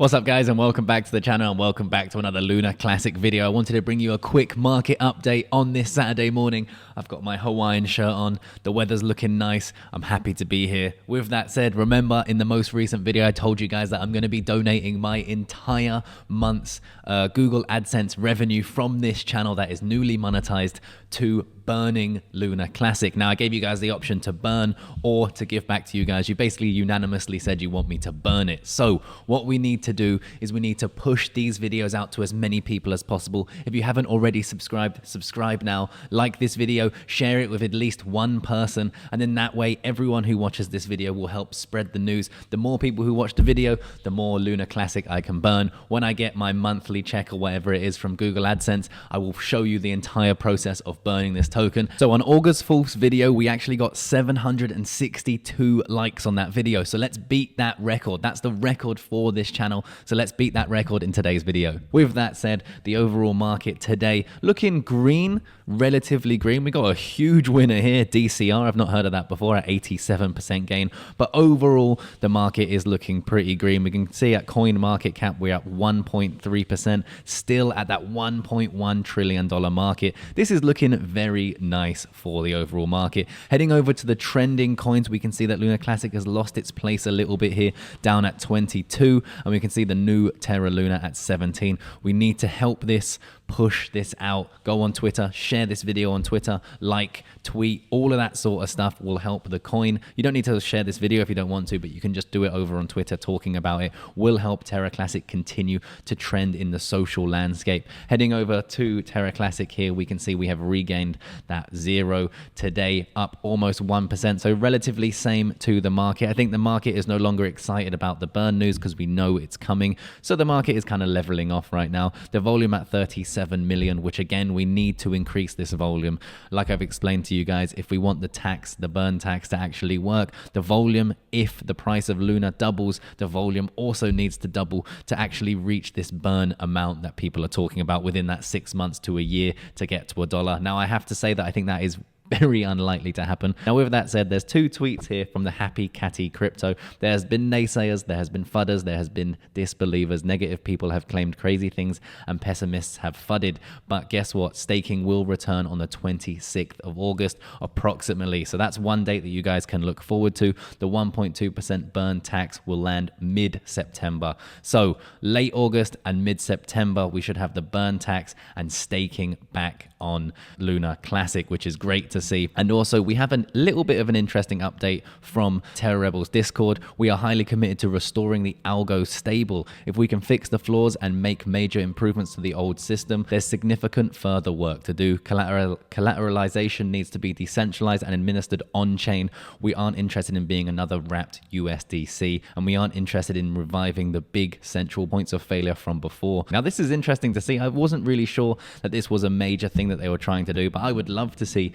What's up guys, and welcome back to the channel and welcome back to another Lunar Classic video. I wanted to bring you a quick market update on this Saturday morning. I've got my Hawaiian shirt on, the weather's looking nice, I'm happy to be here. With that said, remember in the most recent video I told you guys that I'm going to be donating my entire month's Google AdSense revenue from this channel that is newly monetized to burning Lunar Classic. Now I gave you guys the option to burn or to give back to you guys. You basically unanimously said you want me to burn it. So what we need to do is we need to push these videos out to as many people as possible. If you haven't already subscribed, subscribe now, like this video, share it with at least one person, and then that way everyone who watches this video will help spread the news. The more people who watch the video, the more Lunar Classic I can burn. When I get my monthly check or whatever it is from Google AdSense, I will show you the entire process of burning this token. So on August 4th's video, we actually got 762 likes on that video. So let's beat that record. That's the record for this channel. So let's beat that record in today's video. With that said, the overall market today looking green, relatively green. We got a huge winner here, DCR. I've not heard of that before, at 87% gain. But overall, the market is looking pretty green. We can see at coin market cap, we're at 1.3%, still at that $1.1 trillion market. This is looking very nice for the overall market. Heading over to the trending coins, we can see that Lunar Classic has lost its place a little bit here, down at 22, and we can see the new Terra Luna at 17. We need to help this, push this out. Go on Twitter, share this video on Twitter, like, tweet, all of that sort of stuff will help the coin. You don't need to share this video if you don't want to, but you can just do it over on Twitter. Talking about it will help Terra Classic continue to trend in the social landscape. Heading over to Terra Classic here, we can see we have regained that zero today, up almost 1%, so relatively same to the market. I think the market is no longer excited about the burn news because we know it's coming, so the market is kind of leveling off right now. The volume at 37 million, which again, we need to increase this volume. Like I've explained to you guys, if we want the burn tax to actually work, the volume, if the price of Luna doubles, the volume also needs to double to actually reach this burn amount that people are talking about within that 6 months to a year to get to $1. Now I have to say that I think that is very unlikely to happen. Now with that said, there's two tweets here from the Happy Catty Crypto. There has been naysayers, there has been fudders, there has been disbelievers. Negative people have claimed crazy things and pessimists have fudded. But guess what? Staking will return on the 26th of August approximately. So that's one date that you guys can look forward to. The 1.2% burn tax will land mid-September. So late August and mid-September, we should have the burn tax and staking back on Lunar Classic, which is great to see. And also we have a little bit of an interesting update from Terra Rebels Discord. We are highly committed to restoring the algo stable. If we can fix the flaws and make major improvements to the old system, there's significant further work to do. Collateralization needs to be decentralized and administered on-chain. We aren't interested in being another wrapped USDC, and we aren't interested in reviving the big central points of failure from before. Now this is interesting to see. I wasn't really sure that this was a major thing that they were trying to do, but I would love to see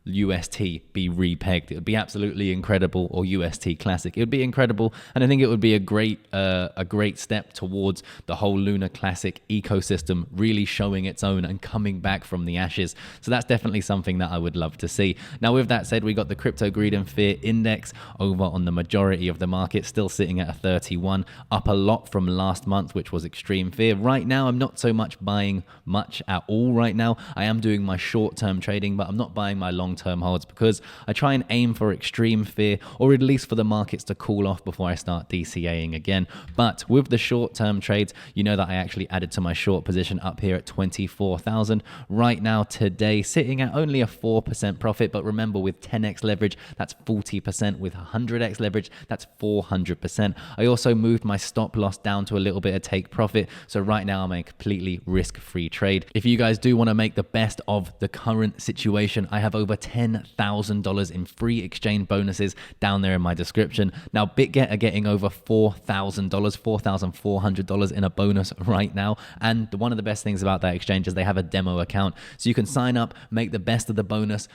UST be repegged. It would be absolutely incredible, or UST Classic. It would be incredible, and I think it would be a great step towards the whole Lunar Classic ecosystem really showing its own and coming back from the ashes. So that's definitely something that I would love to see. Now with that said, we got the Crypto Greed and Fear Index over on the majority of the market, still sitting at a 31, up a lot from last month, which was Extreme Fear. Right now, I'm not so much buying much at all right now. I am doing my short-term trading, but I'm not buying my long-term holds because I try and aim for Extreme Fear, or at least for the markets to cool off before I start DCAing again. But with the short-term trades, you know that I actually added to my short position up here at 24,000. Right now, today, sitting at only a 4% profit, but remember with 10x leverage, that's 40%. With 100x leverage, that's 400%. I also moved my stop loss down to a little bit of take profit, so right now I'm a completely risk-free trade. If you guys do want to make the best of the current situation, I have over $10,000 in free exchange bonuses down there in my description. Now BitGet are getting over $4,000, $4,400 in a bonus right now, and one of the best things about that exchange is they have a demo account, so you can sign up, make the best of the bonus,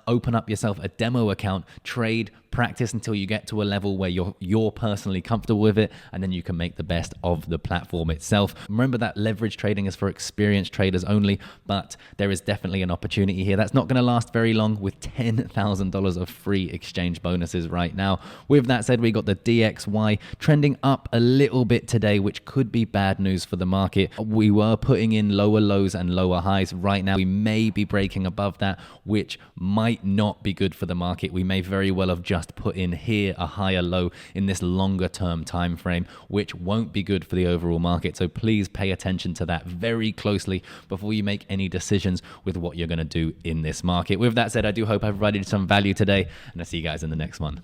open up yourself a demo account, trade, practice until you get to a level where you're personally comfortable with it, and then you can make the best of the platform itself. Remember that leverage trading is for experienced traders only, but there is definitely an opportunity here that's not going to last very long with $10,000 of free exchange bonuses right now. With that said, we got the DXY trending up a little bit today, which could be bad news for the market. We were putting in lower lows and lower highs. Right now we may be breaking above that, which might not be good for the market. We may very well have just put in here a higher low in this longer term time frame, which won't be good for the overall market. So please pay attention to that very closely before you make any decisions with what you're going to do in this market. With that said, I do hope I've provided some value today, and I'll see you guys in the next one.